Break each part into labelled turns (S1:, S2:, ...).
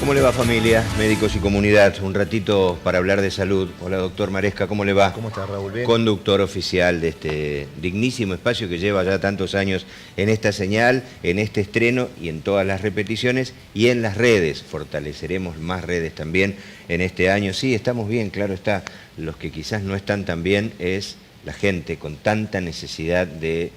S1: ¿Cómo le va, familia, médicos y comunidad? Un ratito para hablar de salud. Hola, doctor Maresca, ¿cómo le va?
S2: ¿Cómo está, Raúl? ¿Bien?
S1: Conductor oficial de este dignísimo espacio que lleva ya tantos años en esta señal, en este estreno y en todas las repeticiones y en las redes. Fortaleceremos más redes también en este año. Sí, estamos bien, claro está. Los que quizás no están tan bien es la gente con tanta necesidad de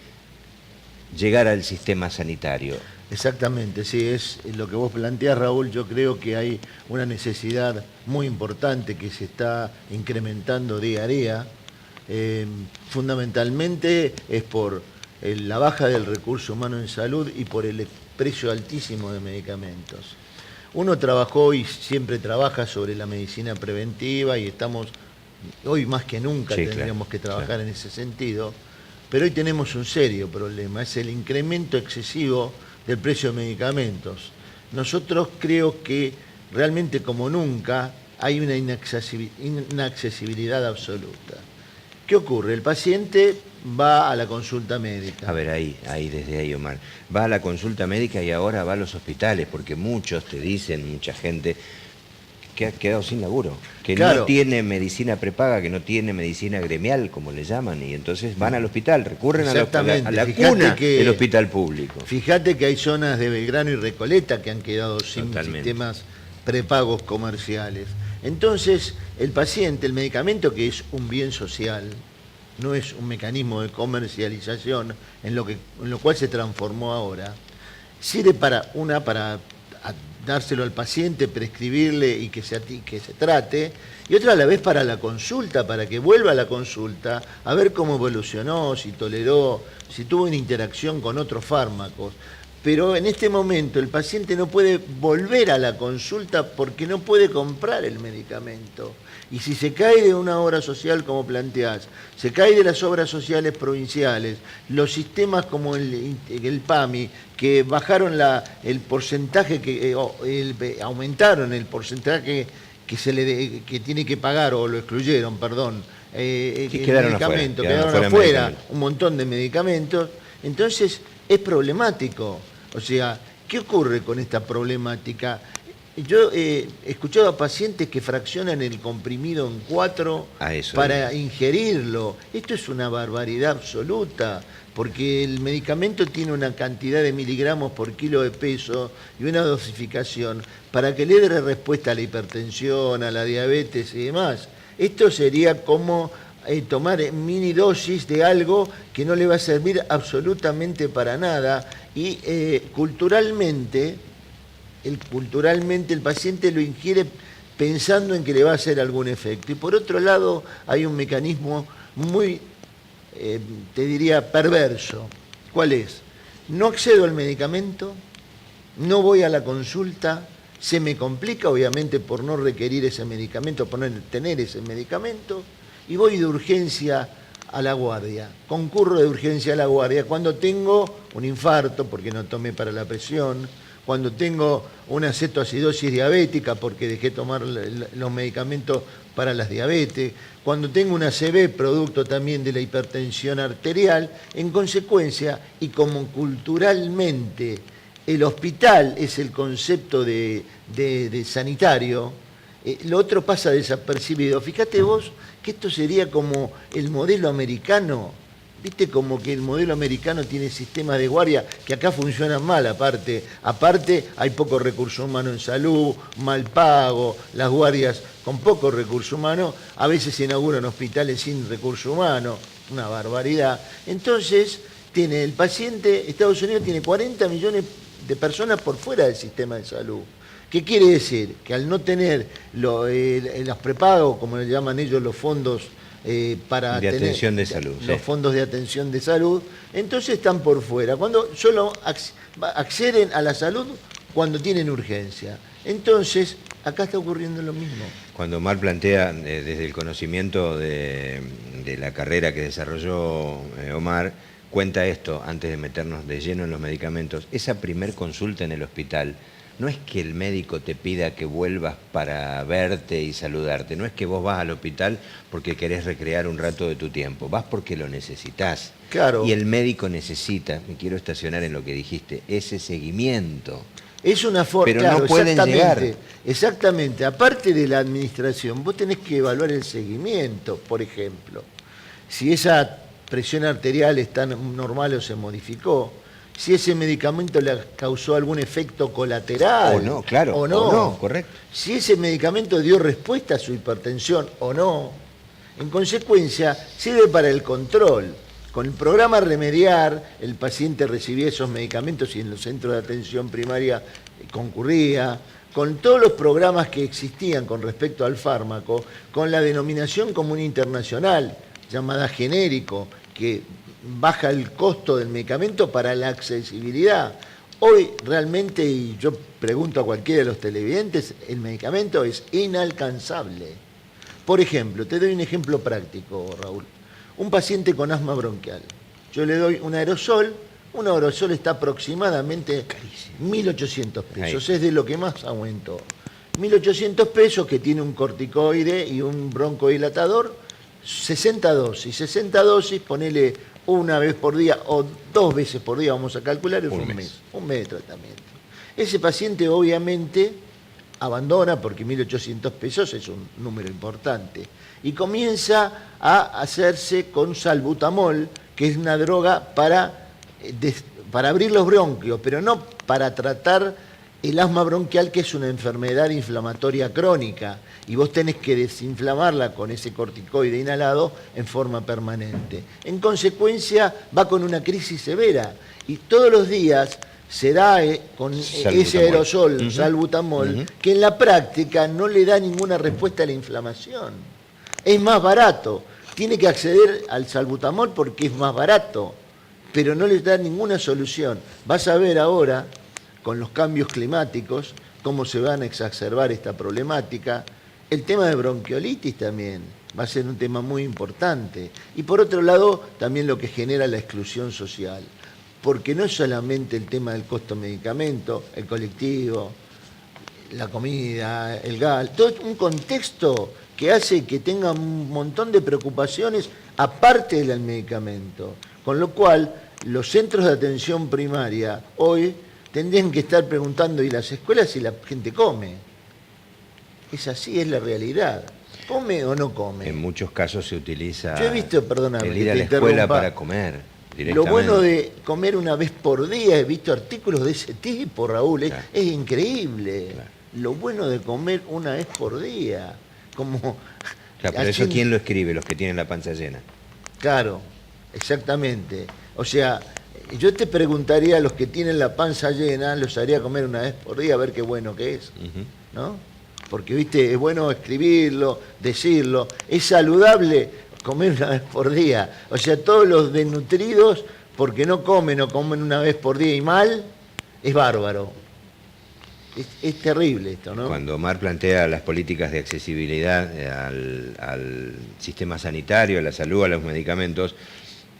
S1: llegar al sistema sanitario.
S2: Exactamente, sí, es lo que vos planteás, Raúl. Yo creo que hay una necesidad muy importante que se está incrementando día a día. Fundamentalmente es por la baja del recurso humano en salud y por el precio altísimo de medicamentos. Uno trabajó y siempre trabaja sobre la medicina preventiva y estamos, hoy más que nunca
S1: Sí,
S2: tendríamos que trabajar
S1: claro.
S2: en ese sentido, pero hoy tenemos un serio problema, es el incremento excesivo del precio de medicamentos. Nosotros creo que realmente como nunca hay una inaccesibilidad absoluta. ¿Qué ocurre? El paciente va a la consulta médica.
S1: A ver, desde ahí, Omar. Va a la consulta médica y ahora va a los hospitales, porque muchos te dicen, mucha gente, que ha quedado sin laburo, que
S2: Claro.
S1: no tiene medicina prepaga, que no tiene medicina gremial, como le llaman, y entonces van al hospital, recurren a la
S2: Exactamente.
S1: cuna del hospital público.
S2: Fíjate que hay zonas de Belgrano y Recoleta que han quedado sin
S1: Totalmente.
S2: sistemas prepagos comerciales. Entonces, el paciente, el medicamento, que es un bien social, no es un mecanismo de comercialización en lo cual se transformó ahora, sirve para dárselo al paciente, prescribirle y que se trate, y otra a la vez para la consulta, para que vuelva a la consulta a ver cómo evolucionó, si toleró, si tuvo una interacción con otros fármacos. Pero en este momento el paciente no puede volver a la consulta porque no puede comprar el medicamento. Y si se cae de una obra social como planteás, se cae de las obras sociales provinciales, los sistemas como el PAMI, que bajaron el porcentaje, aumentaron el porcentaje que tiene que pagar, o lo excluyeron, perdón,
S1: Sí,
S2: el
S1: quedaron
S2: medicamento,
S1: afuera,
S2: quedaron afuera
S1: medicamentos.
S2: un montón de medicamentos. Entonces es problemático. O sea, ¿qué ocurre con esta problemática? Yo he escuchado a pacientes que fraccionan el comprimido en 4 para ingerirlo. Esto es una barbaridad absoluta, porque el medicamento tiene una cantidad de miligramos por kilo de peso y una dosificación para que le dé respuesta a la hipertensión, a la diabetes y demás. Esto sería como tomar mini dosis de algo que no le va a servir absolutamente para nada, y culturalmente el paciente lo ingiere pensando en que le va a hacer algún efecto. Y por otro lado hay un mecanismo muy, te diría, perverso. ¿Cuál es? No accedo al medicamento, no voy a la consulta, se me complica obviamente por no requerir ese medicamento, por no tener ese medicamento, y voy de urgencia a la guardia. Concurro de urgencia a la guardia cuando tengo un infarto porque no tomé para la presión, cuando tengo una cetoacidosis diabética porque dejé tomar los medicamentos para las diabetes, cuando tengo una ACV producto también de la hipertensión arterial. En consecuencia, y como culturalmente el hospital es el concepto de sanitario, lo otro pasa desapercibido. Fíjate vos que esto sería como el modelo americano. Viste como que el modelo americano tiene sistemas de guardia que acá funcionan mal, aparte hay poco recurso humano en salud, mal pago, las guardias con poco recurso humano, a veces se inauguran hospitales sin recurso humano, una barbaridad. Entonces, tiene el paciente, Estados Unidos tiene 40 millones de personas por fuera del sistema de salud. ¿Qué quiere decir? Que al no tener los prepagos, como le llaman ellos, los fondos para
S1: de atención de salud,
S2: los fondos de atención de salud, entonces están por fuera. Cuando solo acceden a la salud cuando tienen urgencia. Entonces, acá está ocurriendo lo mismo.
S1: Cuando Omar plantea desde el conocimiento de la carrera que desarrolló Omar, cuenta esto, antes de meternos de lleno en los medicamentos, esa primer consulta en el hospital, no es que el médico te pida que vuelvas para verte y saludarte, no es que vos vas al hospital porque querés recrear un rato de tu tiempo, vas porque lo necesitas.
S2: Claro.
S1: Y el médico necesita, me quiero estacionar en lo que dijiste, ese seguimiento.
S2: Es una forma,
S1: pero
S2: claro,
S1: no pueden llegar.
S2: Exactamente, aparte de la administración, vos tenés que evaluar el seguimiento, por ejemplo. Si esa presión arterial está normal o se modificó, si ese medicamento le causó algún efecto colateral.
S1: O no, claro,
S2: o no,
S1: correcto.
S2: Si ese medicamento dio respuesta a su hipertensión o no. En consecuencia, sirve para el control. Con el programa Remediar, el paciente recibía esos medicamentos y en los centros de atención primaria concurría. Con todos los programas que existían con respecto al fármaco, con la denominación común internacional, llamada genérico, que baja el costo del medicamento para la accesibilidad. Hoy realmente, y yo pregunto a cualquiera de los televidentes, el medicamento es inalcanzable. Por ejemplo, te doy un ejemplo práctico, Raúl. Un paciente con asma bronquial. Yo le doy un aerosol está aproximadamente 1.800 pesos, es de lo que más aumentó. 1.800 pesos que tiene un corticoide y un broncodilatador, 60 dosis, ponele una vez por día o 2 veces por día, vamos a calcular, es un mes de tratamiento. Ese paciente obviamente abandona porque 1.800 pesos es un número importante y comienza a hacerse con salbutamol, que es una droga para abrir los bronquios, pero no para tratar el asma bronquial, que es una enfermedad inflamatoria crónica, y vos tenés que desinflamarla con ese corticoide inhalado en forma permanente. En consecuencia, va con una crisis severa, y todos los días se da con ese aerosol, salbutamol, que en la práctica no le da ninguna respuesta a la inflamación. Es más barato, tiene que acceder al salbutamol porque es más barato, pero no les da ninguna solución. Vas a ver ahora, con los cambios climáticos, cómo se van a exacerbar esta problemática. El tema de bronquiolitis también va a ser un tema muy importante. Y por otro lado, también lo que genera la exclusión social. Porque no es solamente el tema del costo de medicamento, el colectivo, la comida, el gas, todo un contexto que hace que tenga un montón de preocupaciones aparte del medicamento. Con lo cual, los centros de atención primaria hoy tendrían que estar preguntando, ¿y las escuelas si la gente come? Es así, es la realidad. ¿Come o no come?
S1: En muchos casos se utiliza
S2: Yo he visto, perdóname,
S1: el ir a la escuela para comer directamente.
S2: Lo bueno de comer una vez por día, he visto artículos de ese tipo, Raúl, claro. Es increíble. Claro. Lo bueno de comer una vez por día. Como
S1: claro, pero eso ¿quién lo escribe? Los que tienen la panza llena.
S2: Claro, exactamente. O sea, yo te preguntaría a los que tienen la panza llena, los haría comer una vez por día a ver qué bueno que es, ¿no? Porque, viste, es bueno escribirlo, decirlo. Es saludable comer una vez por día. O sea, todos los desnutridos, porque no comen o comen una vez por día y mal, es bárbaro. Es terrible esto, ¿no?
S1: Cuando Omar plantea las políticas de accesibilidad al sistema sanitario, a la salud, a los medicamentos,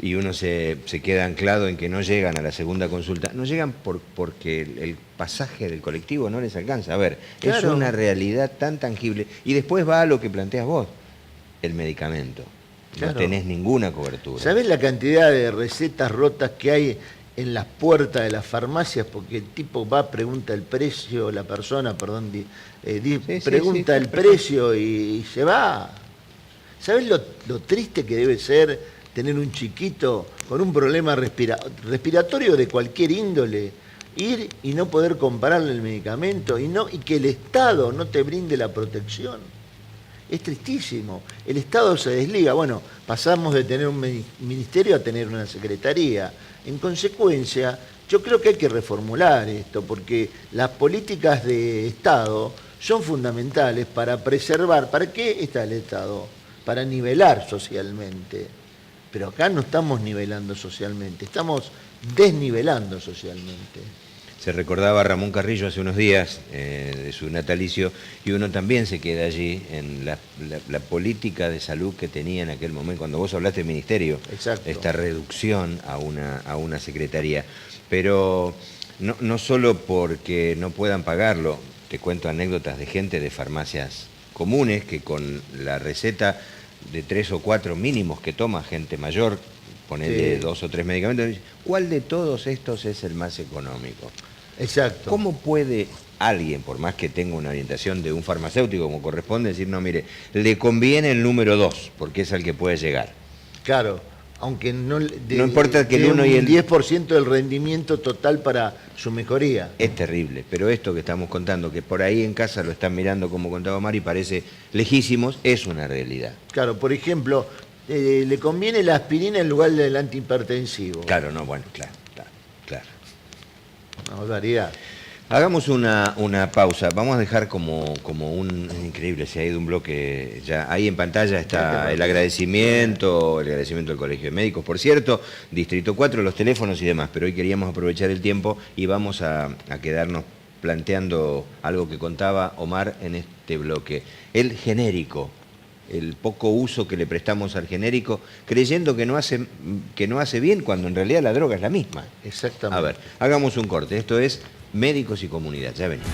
S1: y uno se queda anclado en que no llegan a la segunda consulta, no llegan porque el pasaje del colectivo no les alcanza. A ver, claro. Es una realidad tan tangible. Y después va a lo que planteas vos, el medicamento. Claro. No tenés ninguna cobertura.
S2: ¿Sabés la cantidad de recetas rotas que hay en las puertas de las farmacias? Porque el tipo va, pregunta el precio, la persona, perdón, pregunta el precio y se va. ¿Sabés lo triste que debe ser tener un chiquito con un problema respiratorio de cualquier índole, ir y no poder comprarle el medicamento y que el Estado no te brinde la protección? Es tristísimo. El Estado se desliga. Bueno, pasamos de tener un ministerio a tener una secretaría. En consecuencia, yo creo que hay que reformular esto, porque las políticas de Estado son fundamentales para preservar. ¿Para qué está el Estado? Para nivelar socialmente. Pero acá no estamos nivelando socialmente, estamos desnivelando socialmente.
S1: Se recordaba a Ramón Carrillo hace unos días de su natalicio, y uno también se queda allí en la política de salud que tenía en aquel momento, cuando vos hablaste del ministerio.
S2: Exacto.
S1: Esta reducción a una secretaría. Pero no solo porque no puedan pagarlo, te cuento anécdotas de gente de farmacias comunes que con la receta de 3 o 4 mínimos que toma gente mayor, ponerle 2 o 3 medicamentos, ¿cuál de todos estos es el más económico?
S2: Exacto.
S1: ¿Cómo puede alguien, por más que tenga una orientación de un farmacéutico como corresponde, decir, no, mire, le conviene el número 2, porque es al que puede llegar?
S2: Claro, aunque no,
S1: No importa que el
S2: de
S1: 1 y
S2: un
S1: el
S2: 10% del rendimiento total para su mejoría.
S1: Es terrible, pero esto que estamos contando, que por ahí en casa lo están mirando como contaba Omar y parece lejísimos, es una realidad.
S2: Claro, por ejemplo, le conviene la aspirina en lugar del antihipertensivo.
S1: Claro, no, bueno, claro.
S2: Una barbaridad.
S1: Hagamos una pausa. Vamos a dejar como un... Es increíble, se ha ido un bloque ya. Ahí en pantalla está el agradecimiento del Colegio de Médicos, por cierto, Distrito 4, los teléfonos y demás. Pero hoy queríamos aprovechar el tiempo y vamos a quedarnos planteando algo que contaba Omar en este bloque. El genérico, el poco uso que le prestamos al genérico, creyendo que no hace bien, cuando en realidad la droga es la misma.
S2: Exactamente.
S1: A ver, hagamos un corte. Esto es Médicos y Comunidad. Ya venimos.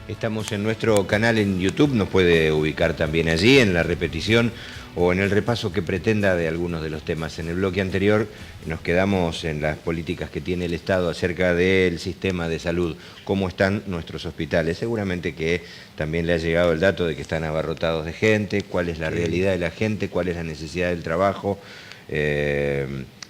S1: Estamos en nuestro canal en YouTube, nos puede ubicar también allí en la repetición o en el repaso que pretenda de algunos de los temas. En el bloque anterior nos quedamos en las políticas que tiene el Estado acerca del sistema de salud, cómo están nuestros hospitales. Seguramente que también le ha llegado el dato de que están abarrotados de gente, cuál es la realidad de la gente, cuál es la necesidad del trabajo.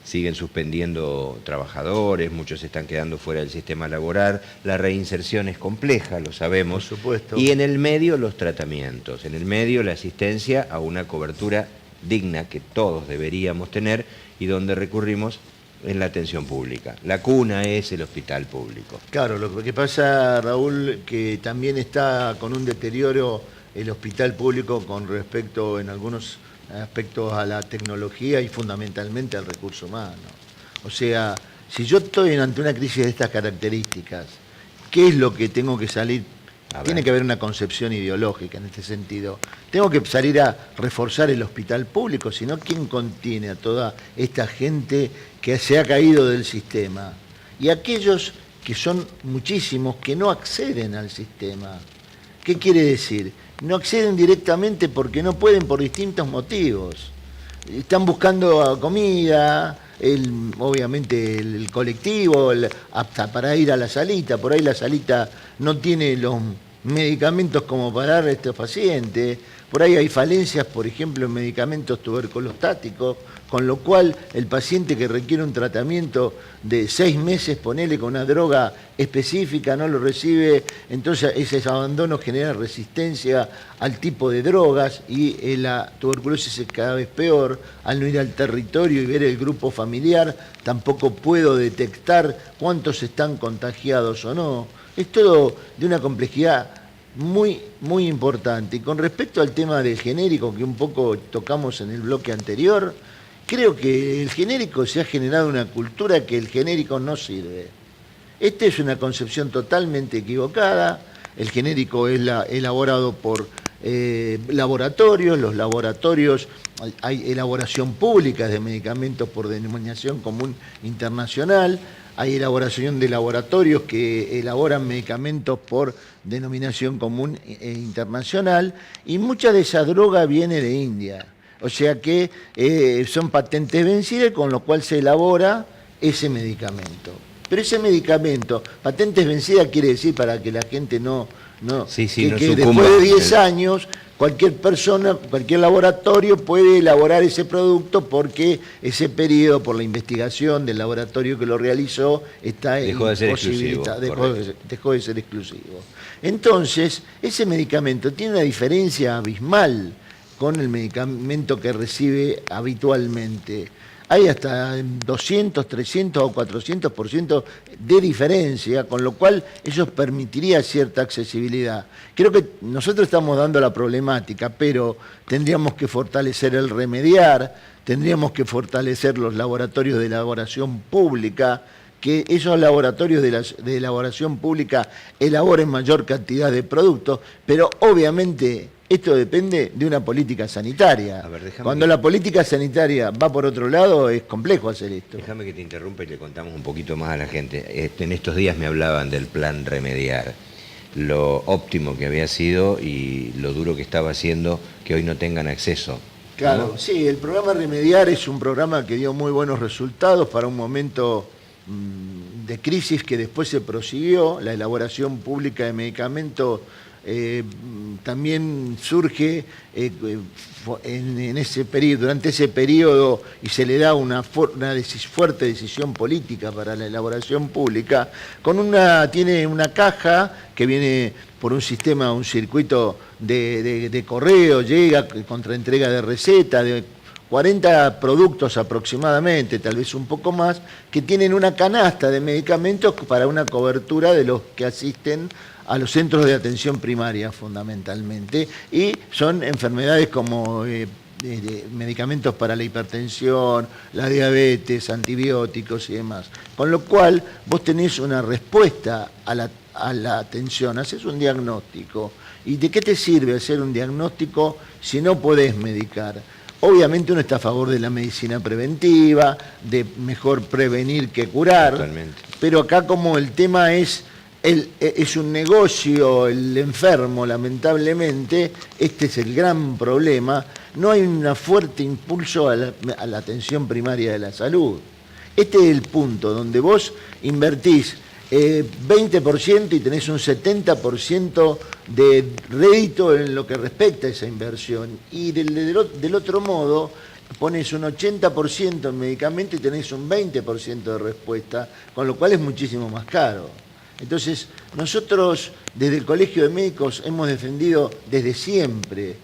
S1: Siguen suspendiendo trabajadores, muchos se están quedando fuera del sistema laboral, la reinserción es compleja, lo sabemos.
S2: Por supuesto.
S1: Y en el medio los tratamientos, en el medio la asistencia a una cobertura digna que todos deberíamos tener y donde recurrimos en la atención pública. La cuna es el hospital público.
S2: Claro, lo que pasa, Raúl, que también está con un deterioro el hospital público con respecto en algunos aspectos a la tecnología y fundamentalmente al recurso humano. O sea, si yo estoy ante una crisis de estas características, ¿qué es lo que tengo que salir? Tiene que haber una concepción ideológica en este sentido. Tengo que salir a reforzar el hospital público, si no, ¿quién contiene a toda esta gente que se ha caído del sistema? Y aquellos que son muchísimos que no acceden al sistema. ¿Qué quiere decir? No acceden directamente porque no pueden por distintos motivos. Están buscando comida, obviamente el colectivo, hasta para ir a la salita. Por ahí la salita no tiene los medicamentos como para dar a estos pacientes. Por ahí hay falencias, por ejemplo, en medicamentos tuberculostáticos, con lo cual el paciente que requiere un tratamiento de 6 meses, ponele con una droga específica, no lo recibe, entonces ese abandono genera resistencia al tipo de drogas y la tuberculosis es cada vez peor. Al no ir al territorio y ver el grupo familiar, tampoco puedo detectar cuántos están contagiados o no. Es todo de una complejidad muy, muy importante. Y con respecto al tema del genérico, que un poco tocamos en el bloque anterior, creo que el genérico se ha generado una cultura que el genérico no sirve. Esta es una concepción totalmente equivocada. El genérico es elaborado por laboratorios. Los laboratorios, hay elaboración pública de medicamentos por denominación común internacional. Hay elaboración de laboratorios que elaboran medicamentos por denominación común internacional. Y mucha de esa droga viene de India. O sea que son patentes vencidas, con lo cual se elabora ese medicamento. Pero ese medicamento, patentes vencidas quiere decir, para que la gente no que después de 10 años, cualquier persona, cualquier laboratorio puede elaborar ese producto porque ese periodo, por la investigación del laboratorio que lo realizó, está imposibilitado, dejó de ser exclusivo. Entonces, ese medicamento tiene una diferencia abismal con el medicamento que recibe habitualmente. Hay hasta 200, 300 o 400% de diferencia, con lo cual eso permitiría cierta accesibilidad. Creo que nosotros estamos dando la problemática, pero tendríamos que fortalecer el remediar, tendríamos que fortalecer los laboratorios de elaboración pública, que esos laboratorios de elaboración pública elaboren mayor cantidad de productos, pero obviamente esto depende de una política sanitaria. Cuando la política sanitaria va por otro lado, es complejo hacer esto.
S1: Déjame que te interrumpa y le contamos un poquito más a la gente. En estos días me hablaban del plan Remediar, lo óptimo que había sido y lo duro que estaba haciendo que hoy no tengan acceso
S2: Claro,
S1: ¿no?
S2: sí, el programa Remediar es un programa que dio muy buenos resultados para un momento de crisis que después se prosiguió. La elaboración pública de medicamentos también surge en ese periodo, durante ese periodo, y se le da una fuerte decisión política para la elaboración pública. Tiene una caja que viene por un sistema, un circuito de correo, llega contra entrega de receta, de 40 productos aproximadamente, tal vez un poco más, que tienen una canasta de medicamentos para una cobertura de los que asisten a los centros de atención primaria fundamentalmente, y son enfermedades como medicamentos para la hipertensión, la diabetes, antibióticos y demás. Con lo cual vos tenés una respuesta a la atención, haces un diagnóstico. ¿Y de qué te sirve hacer un diagnóstico si no podés medicar? Obviamente uno está a favor de la medicina preventiva, de mejor prevenir que curar.
S1: Totalmente.
S2: Pero acá como el tema es un negocio, el enfermo, lamentablemente, este es el gran problema, no hay un fuerte impulso a la atención primaria de la salud. Este es el punto donde vos invertís 20% y tenés un 70% de rédito en lo que respecta a esa inversión. Y del otro modo, pones un 80% en medicamento y tenés un 20% de respuesta, con lo cual es muchísimo más caro. Entonces, nosotros desde el Colegio de Médicos hemos defendido desde siempre,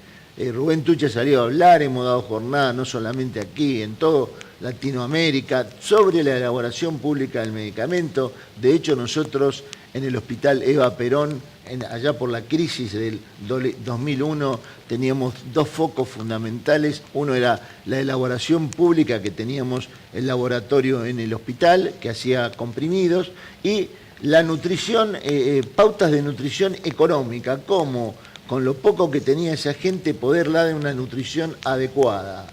S2: Rubén Tucha salió a hablar, hemos dado jornada no solamente aquí, en todo Latinoamérica, sobre la elaboración pública del medicamento. De hecho, nosotros en el Hospital Eva Perón, allá por la crisis del 2001, teníamos dos focos fundamentales. Uno era la elaboración pública, que teníamos el laboratorio en el hospital, que hacía comprimidos, y la nutrición, pautas de nutrición económica, como con lo poco que tenía esa gente poder dar una nutrición adecuada.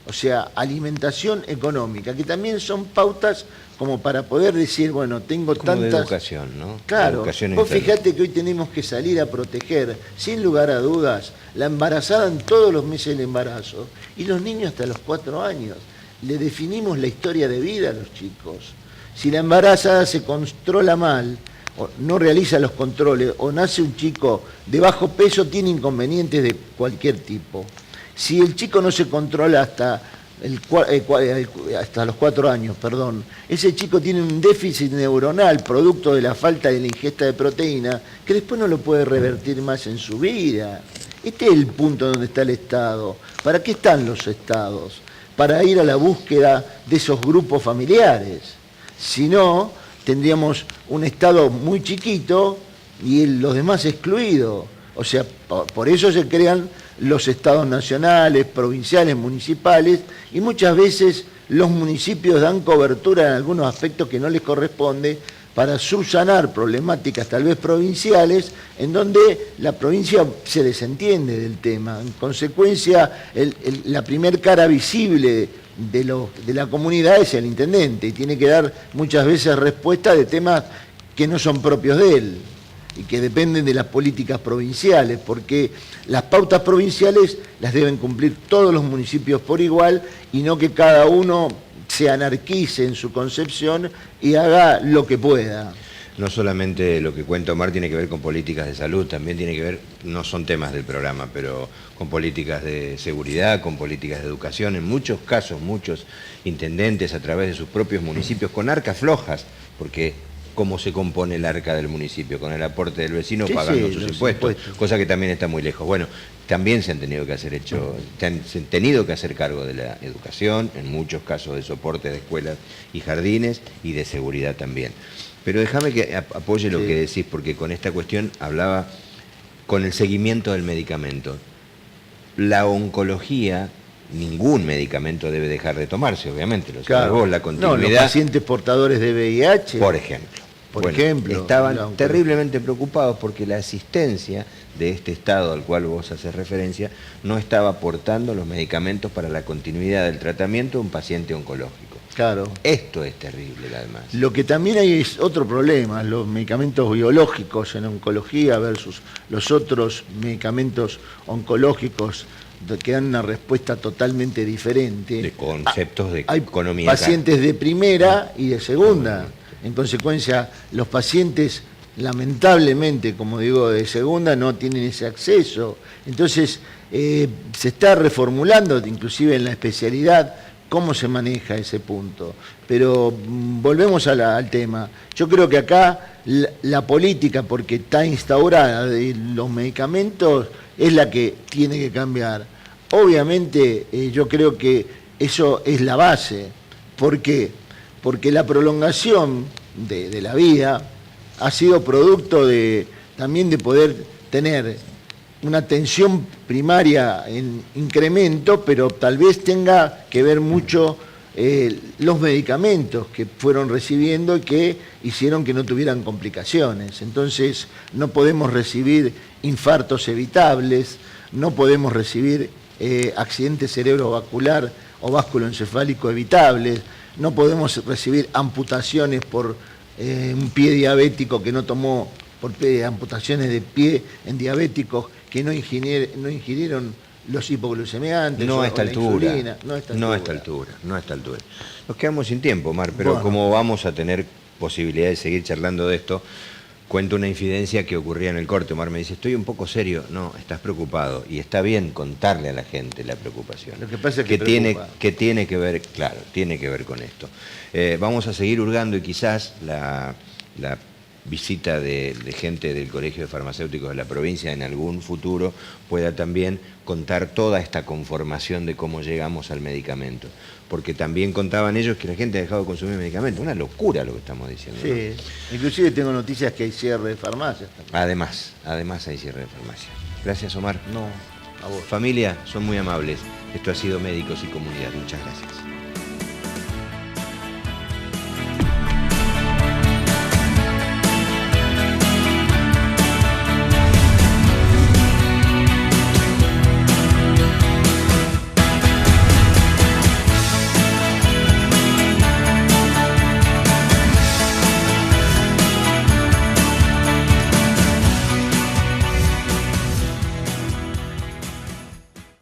S2: O sea, alimentación económica, que también son pautas como para poder decir, bueno, tengo
S1: como
S2: tantas...
S1: de educación, ¿no?
S2: Claro,
S1: educación
S2: vos
S1: interna.
S2: fijate que hoy tenemos que salir a proteger, sin lugar a dudas, la embarazada en todos los meses del embarazo, y los niños hasta los 4 años. Le definimos la historia de vida a los chicos. Si la embarazada se controla mal, o no realiza los controles, o nace un chico de bajo peso, tiene inconvenientes de cualquier tipo. Si el chico no se controla hasta los 4 años, ese chico tiene un déficit neuronal producto de la falta de la ingesta de proteína, que después no lo puede revertir más en su vida. Este es el punto donde está el Estado. ¿Para qué están los Estados? Para ir a la búsqueda de esos grupos familiares. Si no, tendríamos un Estado muy chiquito y los demás excluidos. O sea, por eso se crean los estados nacionales, provinciales, municipales, y muchas veces los municipios dan cobertura en algunos aspectos que no les corresponde para subsanar problemáticas tal vez provinciales, en donde la provincia se desentiende del tema. En consecuencia, la primer cara visible de la comunidad es el intendente, y tiene que dar muchas veces respuesta de temas que no son propios de él y que dependen de las políticas provinciales, porque las pautas provinciales las deben cumplir todos los municipios por igual, y no que cada uno se anarquice en su concepción y haga lo que pueda.
S1: No solamente lo que cuenta Omar tiene que ver con políticas de salud, también tiene que ver, no son temas del programa, pero con políticas de seguridad, con políticas de educación. En muchos casos, muchos intendentes a través de sus propios municipios, con arcas flojas, porque cómo se compone el arca del municipio, con el aporte del vecino pagando sus impuestos, cosa que también está muy lejos. Bueno, también se han tenido que hacer cargo de la educación, en muchos casos de soporte de escuelas y jardines, y de seguridad también. Pero déjame que apoye lo que decís, porque con esta cuestión hablaba con el seguimiento del medicamento. La oncología, ningún medicamento debe dejar de tomarse, obviamente, lo sabés vos, la continuidad.
S2: No, los pacientes portadores de VIH.
S1: Por ejemplo. Estaban terriblemente preocupados porque la asistencia de este estado al cual vos haces referencia no estaba aportando los medicamentos para la continuidad del tratamiento de un paciente oncológico.
S2: Claro.
S1: Esto es terrible, además.
S2: Lo que también hay es otro problema, los medicamentos biológicos en oncología versus los otros medicamentos oncológicos que dan una respuesta totalmente diferente.
S1: De conceptos de
S2: Hay
S1: economía.
S2: pacientes de primera y de segunda. En consecuencia, los pacientes, lamentablemente, como digo, de segunda no tienen ese acceso. Entonces, se está reformulando, inclusive en la especialidad, cómo se maneja ese punto. Pero volvemos al tema. Yo creo que acá la política, porque está instaurada de los medicamentos, es la que tiene que cambiar. Obviamente, yo creo que eso es la base. ¿Por qué? Porque la prolongación de la vida ha sido producto también de poder tener una atención primaria en incremento, pero tal vez tenga que ver mucho los medicamentos que fueron recibiendo y que hicieron que no tuvieran complicaciones. Entonces, no podemos recibir infartos evitables, no podemos recibir accidentes cerebrovascular o vasculoencefálico evitables, no podemos recibir amputaciones por un pie diabético que no tomó, por amputaciones de pie en diabéticos que no ingirieron los hipoglucemiantes.
S1: No a esta altura.
S2: Insulina,
S1: No a esta altura. Nos quedamos sin tiempo, Omar, pero
S2: Bueno.
S1: como vamos a tener posibilidad de seguir charlando de esto, cuento una infidencia que ocurría en el corte. Omar me dice, estoy un poco serio. No, estás preocupado. Y está bien contarle a la gente la preocupación.
S2: Lo que pasa es
S1: que tiene
S2: que
S1: ver, claro, tiene que ver con esto. Vamos a seguir hurgando y quizás la visita de gente del Colegio de Farmacéuticos de la provincia en algún futuro pueda también contar toda esta conformación de cómo llegamos al medicamento. Porque también contaban ellos que la gente ha dejado de consumir medicamentos. Una locura lo que estamos diciendo.
S2: Sí,
S1: ¿no?
S2: inclusive tengo noticias que hay cierre de farmacias también.
S1: Además hay cierre de farmacia. Gracias, Omar.
S2: No, a vos.
S1: Familia, son muy amables. Esto ha sido Médicos y Comunidad. Muchas gracias.